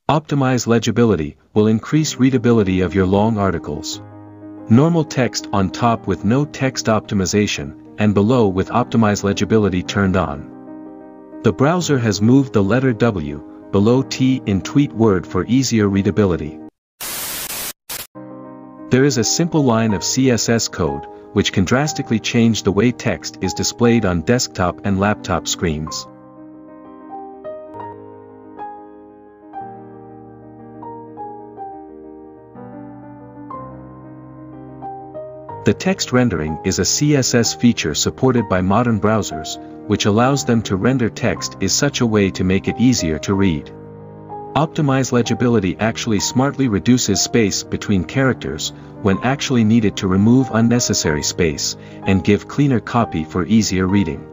OptimizeLegibility will increase readability of your long articles. Normal text on top with no text optimization, and below with OptimizeLegibility turned on. The browser has moved the letter W below T in tweet word for easier readability. There is a simple line of CSS code, which can drastically change the way text is displayed on desktop and laptop screens. The text rendering is a CSS feature supported by modern browsers, which allows them to render text in such a way to make it easier to read. OptimizeLegibility actually smartly reduces space between characters, when actually needed to remove unnecessary space, and give cleaner copy for easier reading.